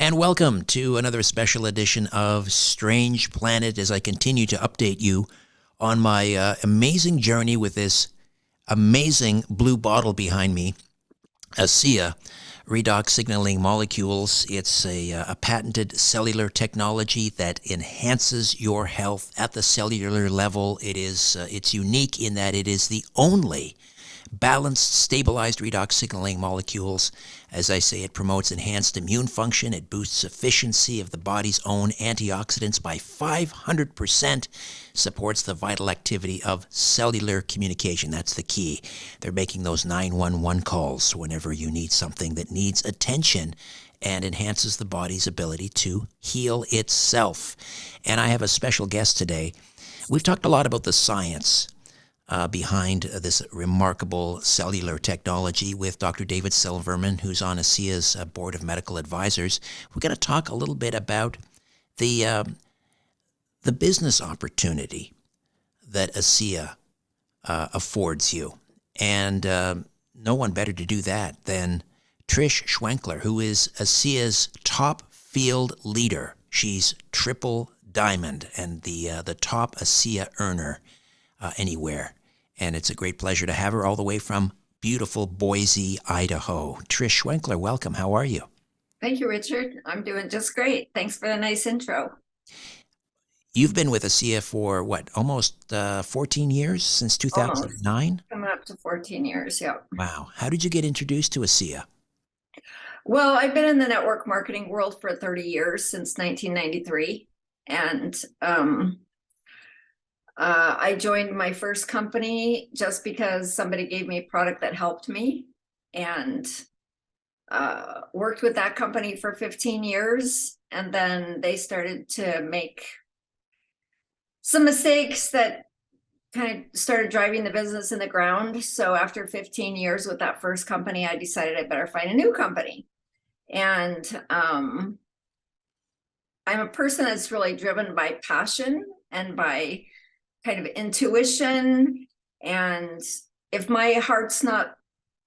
And welcome to another special edition of Strange Planet as I continue to update you on my amazing journey with this amazing blue bottle behind me, Asea Redox signaling molecules. It's a patented cellular technology that enhances your health at the cellular level. It's unique in that it is the only balanced, stabilized redox signaling molecules. As I say, it promotes enhanced immune function. It boosts efficiency of the body's own antioxidants by 500%, supports the vital activity of cellular communication. That's the key. They're making those 911 calls whenever you need something that needs attention and enhances the body's ability to heal itself. And I have a special guest today. We've talked a lot about the science behind this remarkable cellular technology with Dr. David Silverman, who's on Asea's board of medical advisors. We're going to talk a little bit about the business opportunity that Asea affords you. And no one better to do that than Trish Schwenkler, who is Asea's top field leader. She's triple diamond and the top Asea earner anywhere. And it's a great pleasure to have her all the way from beautiful Boise, Idaho. Trish Schwenkler, welcome. How are you? Thank you, Richard. I'm doing just great. Thanks for the nice intro. You've been with Asea for what, almost 14 years, since 2009? Coming up to 14 years, yeah. Wow. How did you get introduced to Asea? Well, I've been in the network marketing world for 30 years, since 1993. And I joined my first company just because somebody gave me a product that helped me, and worked with that company for 15 years. And then they started to make some mistakes that kind of started driving the business in the ground. So after 15 years with that first company, I decided I better find a new company. And I'm a person that's really driven by passion and by kind of intuition. And if my heart's not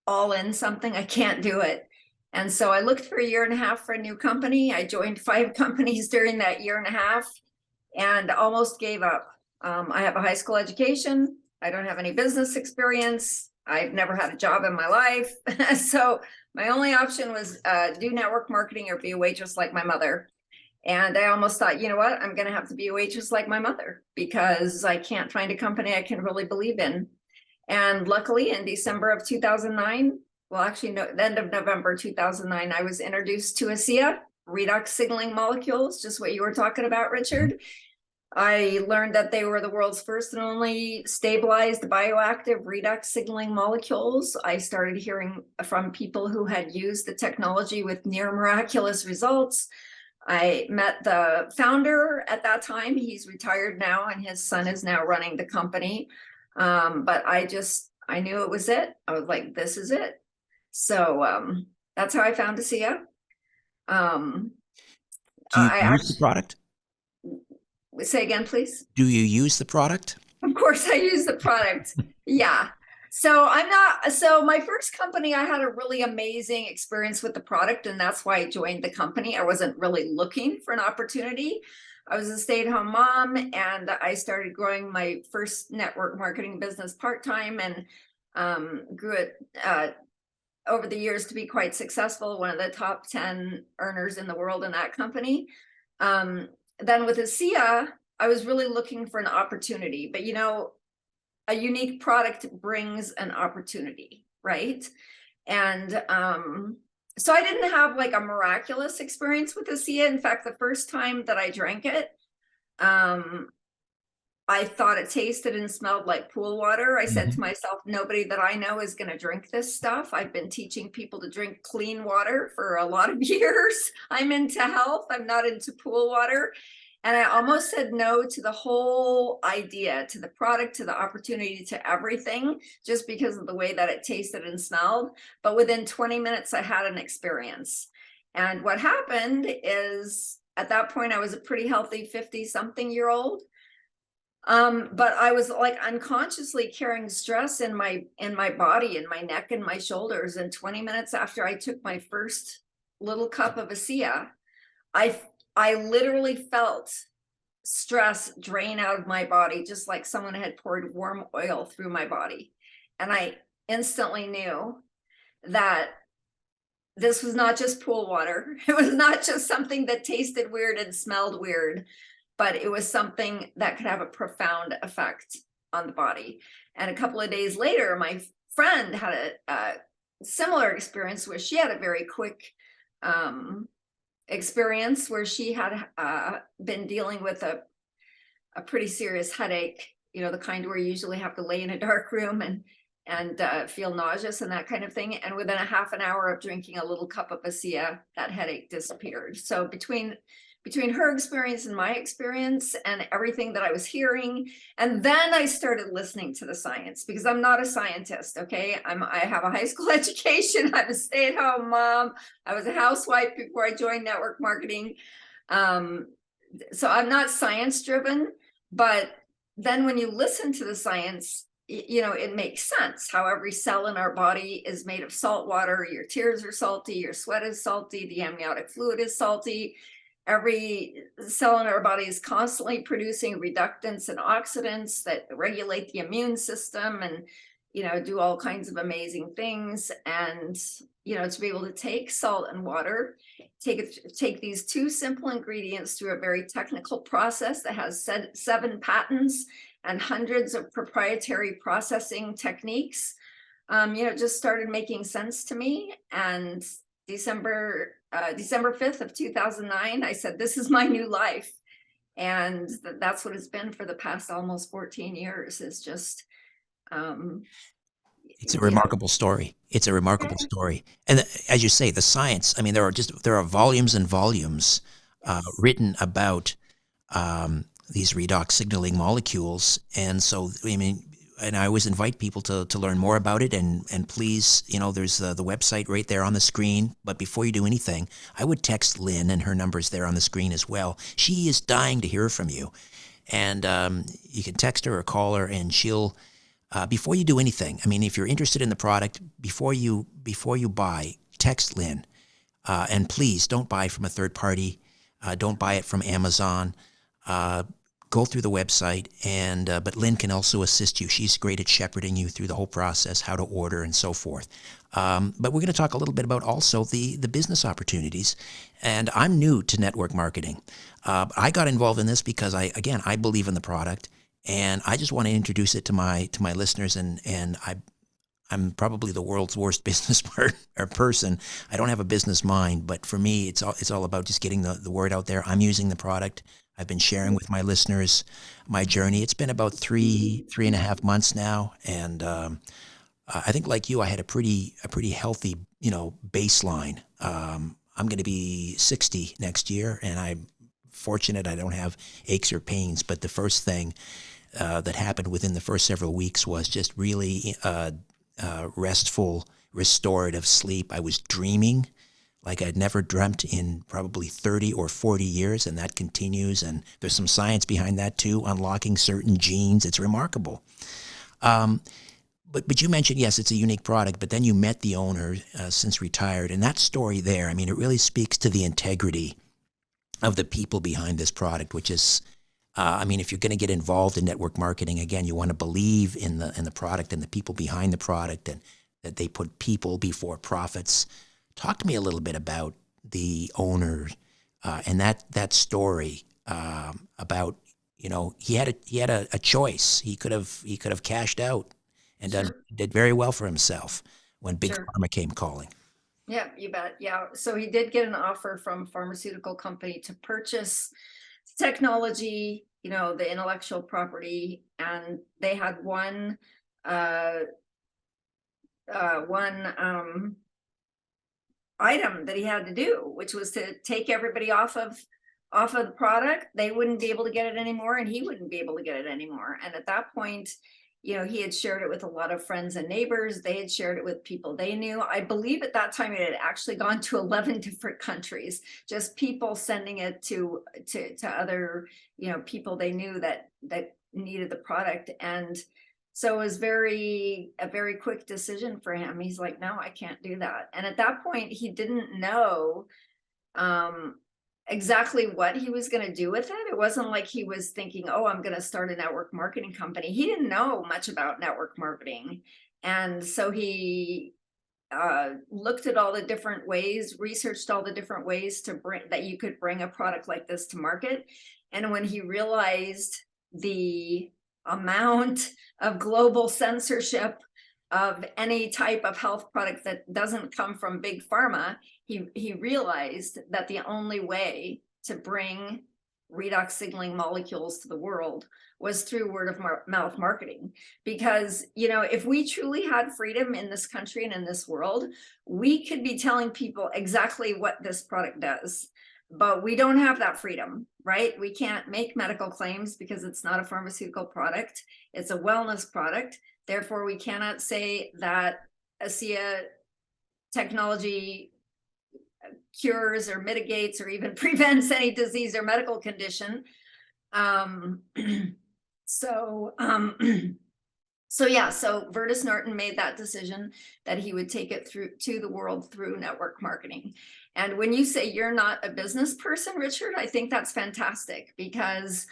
all in something, I can't do it. And so I looked for a year and a half for a new company. I joined 5 companies during that year and a half and almost gave up. I have a high school education. I don't have any business experience. I've never had a job in my life. So my only option was do network marketing or be a waitress like my mother. And I almost thought, you know what, I'm going to have to be a waitress like my mother because I can't find a company I can really believe in. And luckily in December of 2009, well, actually, no, the end of November 2009, I was introduced to Asea, redox signaling molecules, just what you were talking about, Richard. I learned that they were the world's first and only stabilized bioactive redox signaling molecules. I started hearing from people who had used the technology with near miraculous results. I met the founder at that time. He's retired now, and his son is now running the company. But I knew it was it. I was like, this is it. So that's how I found Asea. Do you use the product? Say again, please. Do you use the product? Of course I use the product. Yeah. So my first company, I had a really amazing experience with the product, and that's why I joined the company. I wasn't really looking for an opportunity. I was a stay-at-home mom, and I started growing my first network marketing business part-time, and grew it over the years to be quite successful, one of the top 10 earners in the world in that company. Then with Asea, I was really looking for an opportunity, but a unique product brings an opportunity, right? And so I didn't have like a miraculous experience with Asea. In fact, the first time that I drank it, I thought it tasted and smelled like pool water. I said to myself, nobody that I know is going to drink this stuff. I've been teaching people to drink clean water for a lot of years. I'm into health. I'm not into pool water. And I almost said no to the whole idea, to the product, to the opportunity, to everything, just because of the way that it tasted and smelled. But within 20 minutes, I had an experience. And what happened is at that point, I was a pretty healthy 50-something-year-old. But I was like unconsciously carrying stress in my body, in my neck and my shoulders. And 20 minutes after I took my first little cup of Asea, I literally felt stress drain out of my body, just like someone had poured warm oil through my body. And I instantly knew that this was not just pool water. It was not just something that tasted weird and smelled weird, but it was something that could have a profound effect on the body. And a couple of days later, my friend had a similar experience where she had a very quick experience where she had been dealing with a pretty serious headache, you know, the kind where you usually have to lay in a dark room and feel nauseous and that kind of thing. And within a half an hour of drinking a little cup of Asea, that headache disappeared. So between her experience and my experience and everything that I was hearing, and then I started listening to the science, because I'm not a scientist. Okay, I have a high school education. I'm a stay-at-home mom. I was a housewife before I joined network marketing. So I'm not science driven, but then when you listen to the science, you know, it makes sense how every cell in our body is made of salt water. Your tears are salty, your sweat is salty, the amniotic fluid is salty. Every cell in our body is constantly producing reductants and oxidants that regulate the immune system and, you know, do all kinds of amazing things. And, you know, to be able to take salt and water, take these two simple ingredients through a very technical process that has 7 patents and hundreds of proprietary processing techniques, you know, just started making sense to me. And December 5th of 2009, I said, this is my new life. And that's what it's been for the past almost 14 years, is just, It's a you know. remarkable story. It's a remarkable story. And as you say, the science, I mean, there are volumes and volumes Yes. written about these redox signaling molecules. And so, I mean, and I always invite people to learn more about it. And please, you know, there's the website right there on the screen. But before you do anything, I would text Lynn, and her number's there on the screen as well. She is dying to hear from you. And you can text her or call her, and she'll, before you do anything, I mean, if you're interested in the product, before you buy, text Lynn. And please don't buy from a third party. Don't buy it from Amazon. Go through the website, and but Lynn can also assist you. She's great at shepherding you through the whole process, how to order, and so forth. But we're going to talk a little bit about also the business opportunities. And I'm new to network marketing. I got involved in this because I believe in the product, and I just want to introduce it to my listeners. And I'm probably the world's worst business person. I don't have a business mind, but for me, it's all about just getting the word out there. I'm using the product. I've been sharing with my listeners my journey. It's been about three and a half months now, and I think, like you, I had a pretty healthy, you know, baseline. I'm going to be 60 next year, and I'm fortunate I don't have aches or pains. But the first thing that happened within the first several weeks was just really restful, restorative sleep. I was dreaming like I'd never dreamt in probably 30 or 40 years, and that continues. And there's some science behind that too, unlocking certain genes. It's remarkable. But you mentioned, yes, it's a unique product, but then you met the owner, since retired, and that story there, I mean, it really speaks to the integrity of the people behind this product, which is, I mean, if you're going to get involved in network marketing, again, you want to believe in the product and the people behind the product, and that they put people before profits. Talk to me a little bit about the owner, and that story, about, you know, he had a choice. He could have cashed out and Sure. did very well for himself when Big Sure. Pharma came calling. Yeah, you bet. Yeah. So he did get an offer from pharmaceutical company to purchase technology, you know, the intellectual property, and they had uh one item that he had to do, which was to take everybody off of the product. They wouldn't be able to get it anymore, and he wouldn't be able to get it anymore. And at that point, you know, he had shared it with a lot of friends and neighbors. They had shared it with people they knew. I believe at that time it had actually gone to 11 different countries, just people sending it to other, you know, people they knew that needed the product. And so it was a very quick decision for him. He's like, no, I can't do that. And at that point, he didn't know, um, exactly what he was going to do with it. It wasn't like he was thinking, oh, I'm going to start a network marketing company. He didn't know much about network marketing. And so he looked at all the different ways, researched all the different ways to bring that you could bring a product like this to market. And when he realized the amount of global censorship of any type of health product that doesn't come from big pharma, he realized that the only way to bring redox signaling molecules to the world was through word of mouth marketing. Because, you know, if we truly had freedom in this country and in this world, we could be telling people exactly what this product does. But we don't have that freedom, right? We can't make medical claims because it's not a pharmaceutical product. It's a wellness product. Therefore, we cannot say that Asea technology cures or mitigates or even prevents any disease or medical condition. So Vertus Norton made that decision that he would take it through to the world through network marketing. And when you say you're not a business person, Richard, I think that's fantastic, because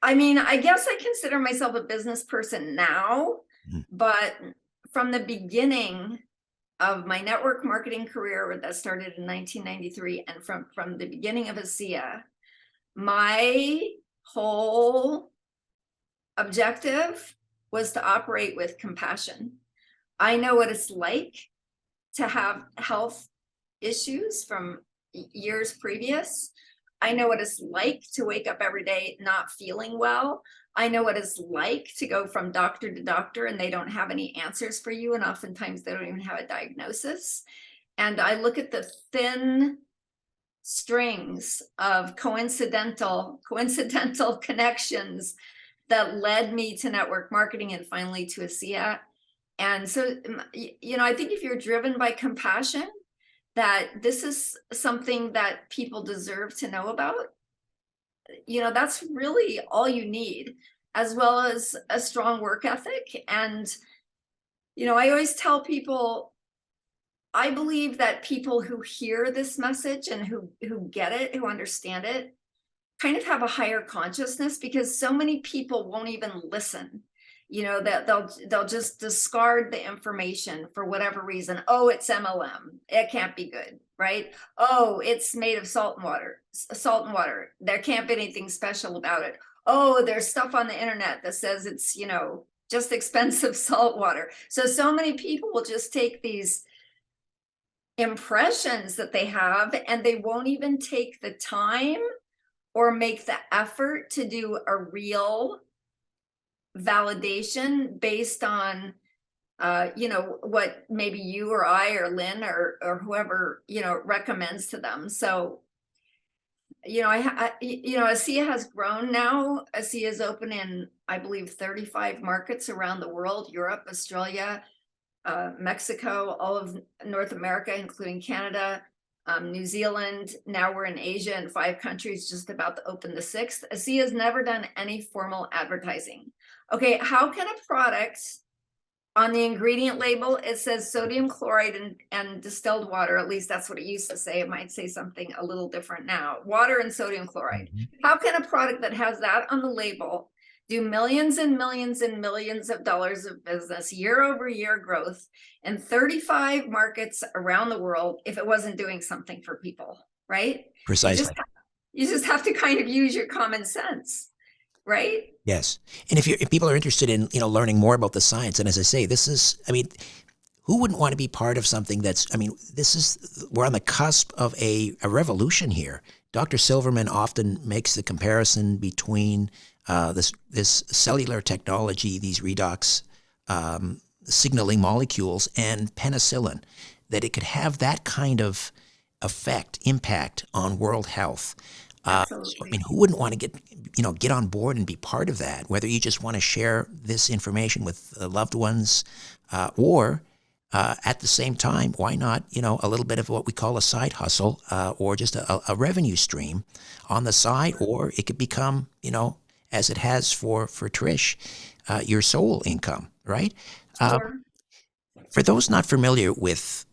I mean, I guess I consider myself a business person now, but from the beginning of my network marketing career that started in 1993, and from the beginning of Asea, my whole objective was to operate with compassion. I know what it's like to have health issues from years previous. I know what it's like to wake up every day not feeling well. I know what it's like to go from doctor to doctor and they don't have any answers for you. And oftentimes they don't even have a diagnosis. And I look at the thin strings of coincidental connections that led me to network marketing and finally to Asea. And so, you know, I think if you're driven by compassion, that this is something that people deserve to know about, you know, that's really all you need, as well as a strong work ethic. And, you know, I always tell people, I believe that people who hear this message and who get it, who understand it, kind of have a higher consciousness, because so many people won't even listen. You know, that they'll just discard the information for whatever reason. Oh, it's MLM, it can't be good, right? Oh, it's made of salt and water, there can't be anything special about it. Oh, there's stuff on the internet that says it's, you know, just expensive salt water. So many people will just take these impressions that they have and they won't even take the time or make the effort to do a real validation based on you know, what maybe you or I or Lynn or whoever, you know, recommends to them. So, you know, you know, Asea has grown now. Asea is open in, I believe, 35 markets around the world: Europe, Australia, Mexico, all of North America, including Canada, New Zealand. Now we're in Asia in 5 countries, just about to open the 6th. Asea has never done any formal advertising. Okay, how can a product, on the ingredient label, it says sodium chloride and distilled water, at least that's what it used to say. It might say something a little different now. Water and sodium chloride. How can a product that has that on the label do millions and millions and millions of dollars of business, year over year growth in 35 markets around the world, if it wasn't doing something for people, right? Precisely. You just have to kind of use your common sense, right? Yes. And if people are interested in, you know, learning more about the science, and as I say, this is, I mean, who wouldn't want to be part of something that's, I mean, we're on the cusp of a revolution here. Dr. Silverman often makes the comparison between this cellular technology, these redox signaling molecules, and penicillin, that it could have that kind of impact on world health. So, I mean, who wouldn't want to get on board and be part of that? Whether you just want to share this information with loved ones, or at the same time, why not, you know, a little bit of what we call a side hustle, or just a revenue stream on the side, or it could become, you know, as it has for Trish, your sole income, right? Sure. For those not familiar with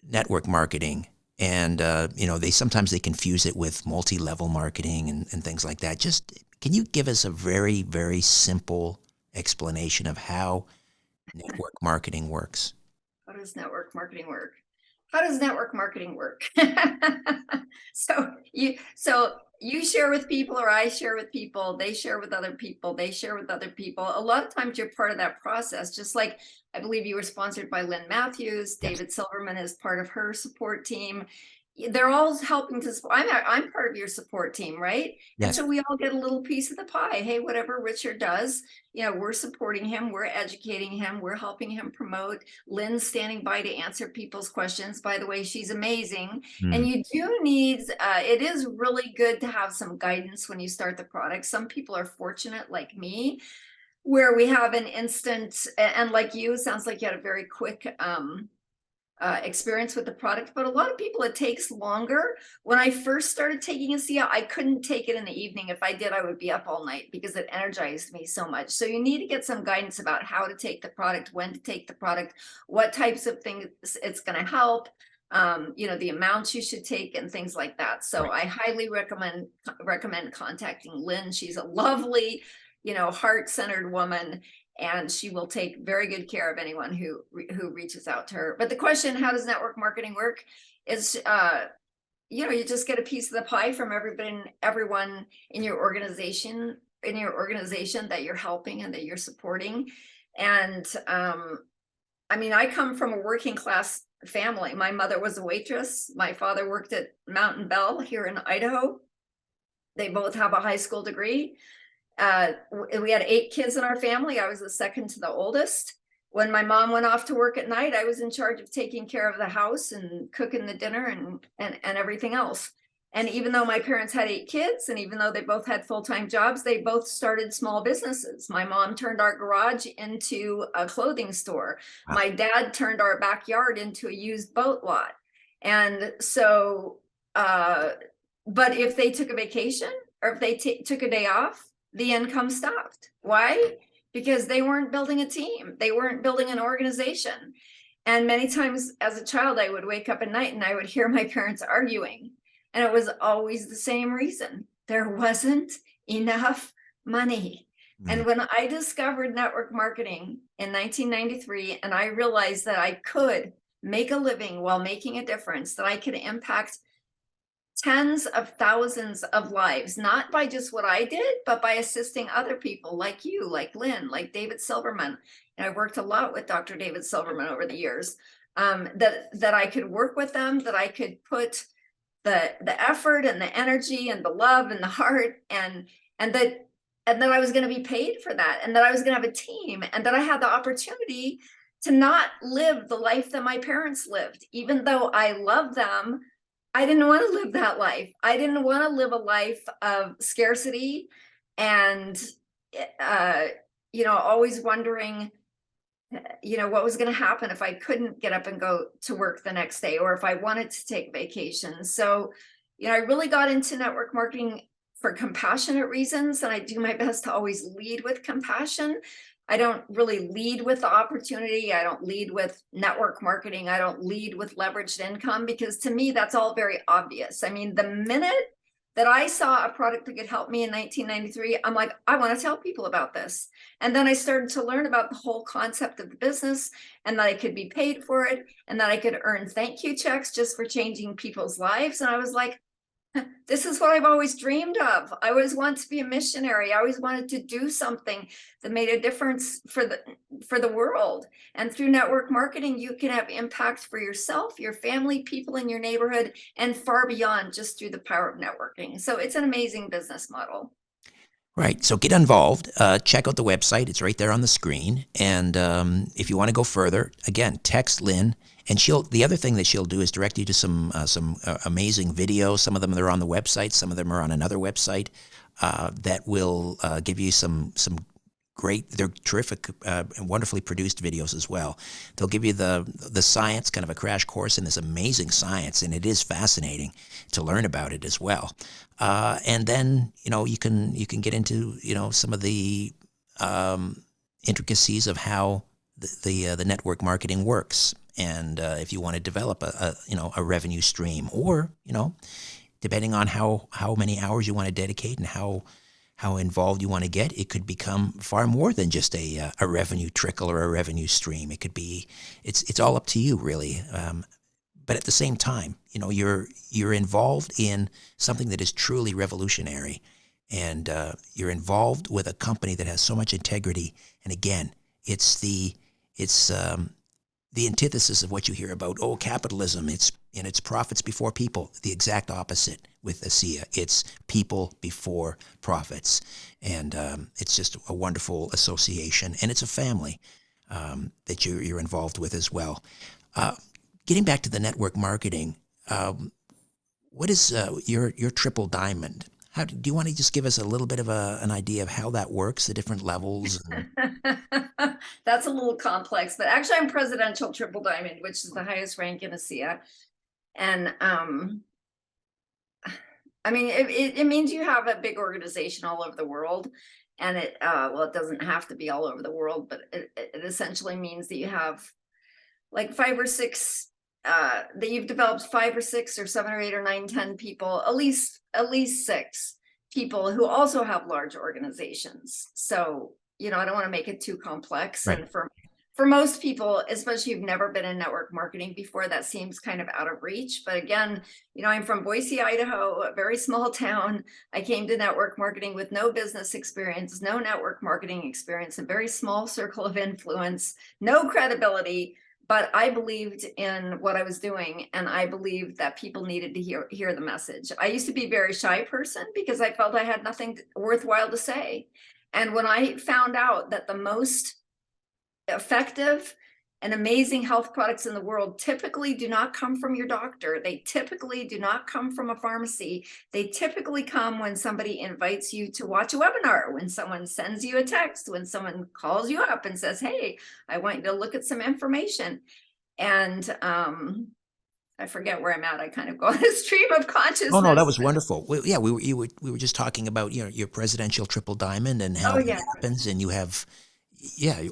network marketing, And they sometimes they confuse it with multi-level marketing and things like that. Just can you give us a very, very simple explanation of how network marketing works? How does network marketing work? How does network marketing work? So you share with people, or I share with people, they share with other people, they share with other people. A lot of times you're part of that process, just like I believe you were sponsored by Lynn Matthews. Yes. David Silverman is part of her support team. They're all helping to support. I'm part of your support team, right? And Yes. so we all get a little piece of the pie. Hey, whatever Richard does, we're supporting him, we're educating him, we're helping him promote. Lynn's standing by to answer people's questions. By the way, she's amazing. And Mm. you do need, it is really good to have some guidance when you start the product. Some people are fortunate, like me, where we have an instant, and like you, it sounds like you had a very quick experience with the product, but a lot of people, it takes longer. When I first started taking Asea, I couldn't take it in the evening. If I did, I would be up all night because it energized me so much. So you need to get some guidance about how to take the product, when to take the product, what types of things it's going to help, the amounts you should take and things like that. So Right. I highly recommend contacting Lynn. She's a lovely, heart-centered woman, and she will take very good care of anyone who reaches out to her. But the question, how does network marketing work, is you just get a piece of the pie from everyone in your organization that you're helping and that you're supporting. And I come from a working class family. My mother was a waitress. My father worked at Mountain Bell here in Idaho. They both have a high school degree. We had 8 kids in our family. I was the second to the oldest. When my mom went off to work at night, I was in charge of taking care of the house and cooking the dinner and everything else. And even though my parents had 8 kids, and even though they both had full-time jobs, they both started small businesses. My mom turned our garage into a clothing store. Wow. My dad turned our backyard into a used boat lot. And so, but if they took a vacation, or if they took a day off, the income stopped. Why? Because they weren't building a team. They weren't building an organization. And many times as a child, I would wake up at night and I would hear my parents arguing. And it was always the same reason. There wasn't enough money. Mm. And when I discovered network marketing in 1993, and I realized that I could make a living while making a difference, that I could impact tens of thousands of lives, not by just what I did, but by assisting other people like you, like Lynn, like David Silverman. And I worked a lot with Dr. David Silverman over the years, that I could work with them, that I could put the effort and the energy and the love and the heart, and that I was going to be paid for that, and that I was going to have a team, and that I had the opportunity to not live the life that my parents lived. Even though I love them, I didn't want to live that life. I didn't want to live a life of scarcity and, always wondering, what was going to happen if I couldn't get up and go to work the next day, or if I wanted to take vacation. So, I really got into network marketing for compassionate reasons, and I do my best to always lead with compassion. I don't really lead with the opportunity. I don't lead with network marketing. I don't lead with leveraged income, because to me, that's all very obvious. I mean, the minute that I saw a product that could help me in 1993, I'm like, I want to tell people about this. And then I started to learn about the whole concept of the business, and that I could be paid for it, and that I could earn thank you checks just for changing people's lives. And I was like, this is what I've always dreamed of. I always wanted to be a missionary. I always wanted to do something that made a difference for the world. And through network marketing, you can have impact for yourself, your family, people in your neighborhood, and far beyond, just through the power of networking. So it's an amazing business model. Right. So get involved. Check out the website. It's right there on the screen. And if you want to go further, again, text Lynn. And the other thing that she'll do is direct you to some amazing videos. Some of them are on the website. Some of them are on another website that will give you some great. They're terrific and wonderfully produced videos as well. They'll give you the science, kind of a crash course in this amazing science, and it is fascinating to learn about it as well. And then you can get into some of the intricacies of how the network marketing works. and if you want to develop a revenue stream, or depending on how many hours you want to dedicate and how involved you want to get, it could become far more than just a revenue trickle or a revenue stream. It could be, it's all up to you, really. But at the same time, you're involved in something that is truly revolutionary, and you're involved with a company that has so much integrity. And again, it's the antithesis of what you hear about, capitalism. It's profits before people. The exact opposite with Asea. It's people before profits, and it's just a wonderful association, and it's a family that you're involved with as well. Getting back to the network marketing, what is your triple diamond? Do you want to just give us a little bit of an idea of how that works, the different levels? That's a little complex, but actually I'm presidential triple diamond, which is the highest rank in Asea. And I mean, it means you have a big organization all over the world. And it doesn't have to be all over the world, but it essentially means that you have like 5 or 6, that you've developed 5 or 6 or 7 or 8 or 9, 10 people, at least 6 people who also have large organizations. So, I don't want to make it too complex. Right. And for most people, especially if you've never been in network marketing before, that seems kind of out of reach. But again, I'm from Boise, Idaho, a very small town. I came to network marketing with no business experience, no network marketing experience, a very small circle of influence, no credibility. But I believed in what I was doing, and I believed that people needed to hear the message. I used to be a very shy person because I felt I had nothing worthwhile to say. And when I found out that the most effective and amazing health products in the world typically do not come from your doctor, they typically do not come from a pharmacy, they typically come when somebody invites you to watch a webinar, when someone sends you a text, when someone calls you up and says, hey, I want you to look at some information. And I forget where I'm at. I kind of go on a stream of consciousness. Oh no, that was wonderful. We were just talking about your presidential triple diamond and how it happens, and you have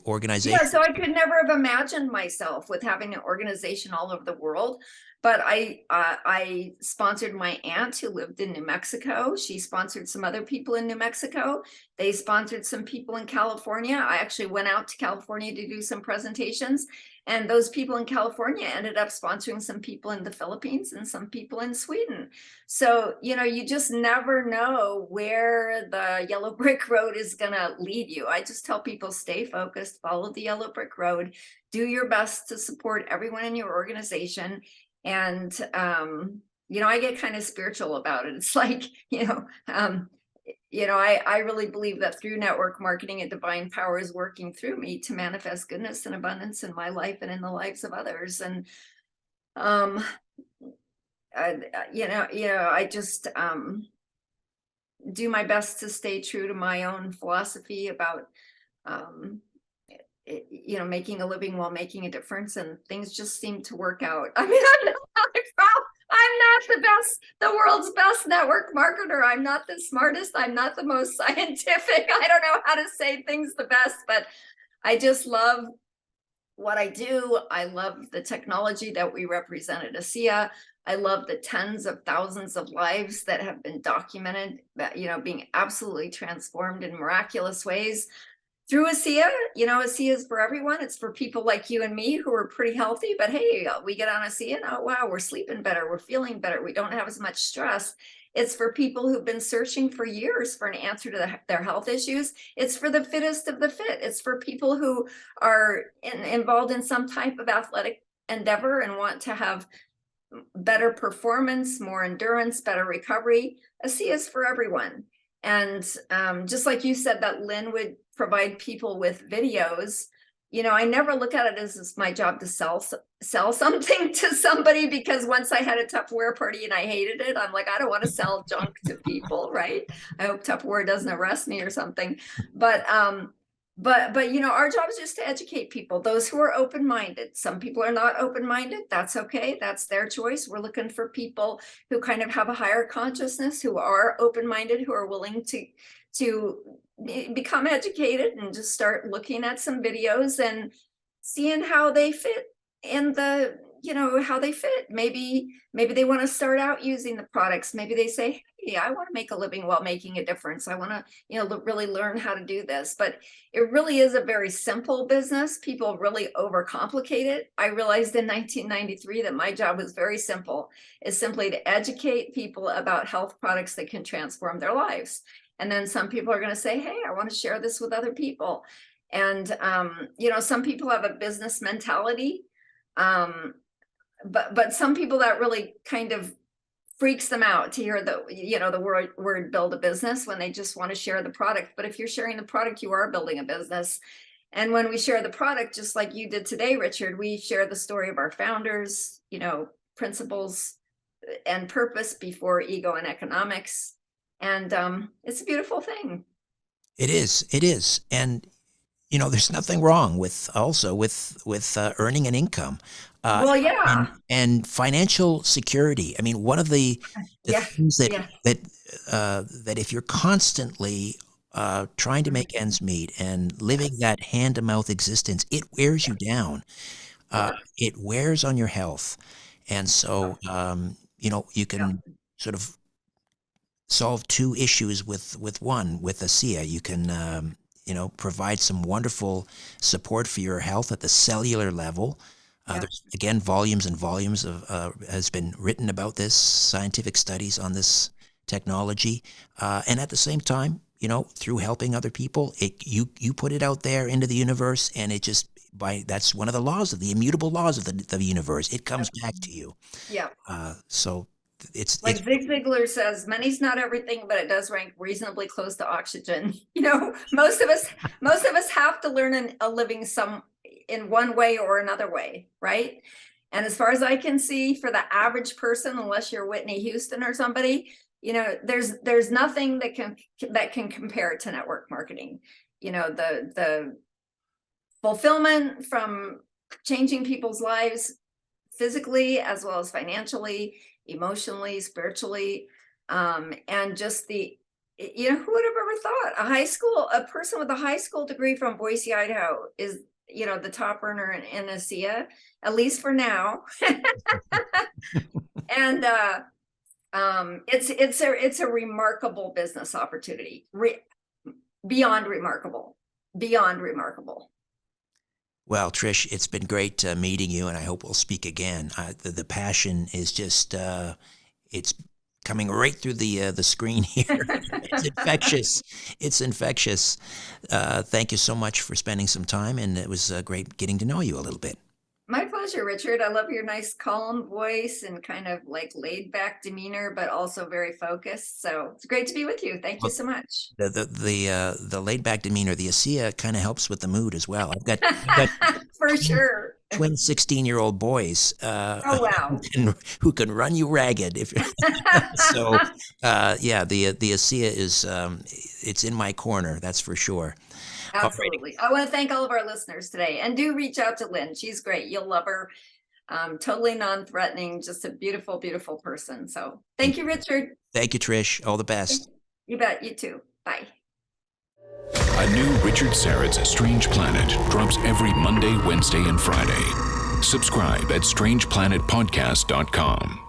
organization. Yeah, so I could never have imagined myself with having an organization all over the world. But I sponsored my aunt who lived in New Mexico. She sponsored some other people in New Mexico. They sponsored some people in California. I actually went out to California to do some presentations. And those people in California ended up sponsoring some people in the Philippines and some people in Sweden. So, you just never know where the yellow brick road is going to lead you. I just tell people, stay focused, follow the yellow brick road, do your best to support everyone in your organization. And, I get kind of spiritual about it. It's like, I really believe that through network marketing, a divine power is working through me to manifest goodness and abundance in my life and in the lives of others. And, I just do my best to stay true to my own philosophy about, making a living while making a difference, and things just seem to work out. I mean, I'm not the world's best network marketer. I'm not the smartest. I'm not the most scientific. I don't know how to say things the best, but I just love what I do. I love the technology that we represent at Asea. I love the tens of thousands of lives that have been documented, that, being absolutely transformed in miraculous ways through Asea. Asea is for everyone. It's for people like you and me who are pretty healthy, but hey, we get on Asea and oh wow, we're sleeping better, we're feeling better, we don't have as much stress. It's for people who've been searching for years for an answer to their health issues. It's for the fittest of the fit. It's for people who are involved in some type of athletic endeavor and want to have better performance, more endurance, better recovery. Asea is for everyone. And just like you said that Lynn would provide people with videos, I never look at it as it's my job to sell something to somebody, because once I had a Tupperware party and I hated it, I'm like, I don't want to sell junk to people, right? I hope Tupperware doesn't arrest me or something. But our job is just to educate people, those who are open-minded. Some people are not open-minded. That's okay. That's their choice. We're looking for people who kind of have a higher consciousness, who are open-minded, who are willing to become educated and just start looking at some videos and seeing how they fit in the, how they fit. Maybe they want to start out using the products. Maybe they say, hey, I want to make a living while making a difference. I want to, really learn how to do this. But it really is a very simple business. People really overcomplicate it. I realized in 1993 that my job was very simple. It's simply to educate people about health products that can transform their lives. And then some people are going to say, hey, I want to share this with other people. And, some people have a business mentality. But some people, that really kind of freaks them out to hear the word build a business, when they just want to share the product. But if you're sharing the product, you are building a business. And when we share the product, just like you did today, Richard, we share the story of our founders, principles and purpose before ego and economics. And it's a beautiful thing. It is. And there's nothing wrong with earning an income. Well, yeah. And financial security. I mean, one of the things that if you're constantly trying to make ends meet and living that hand-to-mouth existence, it wears you down. It wears on your health. And so, you can sort of solve two issues with one. With Asea, you can provide some wonderful support for your health at the cellular level. There's, again, volumes and volumes of has been written about this, scientific studies on this technology, and at the same time, through helping other people, you put it out there into the universe, and it just that's one of the laws, of the immutable laws of the universe. It comes back to you. Yeah. So it's like Zig Ziglar says, money's not everything, but it does rank reasonably close to oxygen. Most of us have to learn a living in one way or another way, right? And as far as I can see, for the average person, unless you're Whitney Houston or somebody, there's nothing that can compare to network marketing. The fulfillment from changing people's lives physically as well as financially, emotionally, spiritually, and just who would have ever thought a person with a high school degree from Boise, Idaho is, the top earner in Asea, at least for now. And it's a remarkable business opportunity, beyond remarkable. Well, Trish, it's been great meeting you, and I hope we'll speak again. The passion is just, it's coming right through the screen here. It's infectious. It's infectious. Thank you so much for spending some time, and it was great getting to know you a little bit. My pleasure, Richard. I love your nice calm voice and kind of like laid back demeanor, but also very focused. So it's great to be with you. Thank you so much. The laid back demeanor, the Asea kind of helps with the mood as well. I've got for sure. Twin 16-year-old boys. Oh wow. who can run you ragged if so. The Asea is it's in my corner. That's for sure. Absolutely. I want to thank all of our listeners today, and do reach out to Lynn. She's great. You'll love her. Totally non-threatening, just a beautiful, beautiful person. So thank you, Richard. Thank you, Trish. All the best. You bet. You too. Bye. A new Richard Syrett's Strange Planet drops every Monday, Wednesday, and Friday. Subscribe at strangeplanetpodcast.com.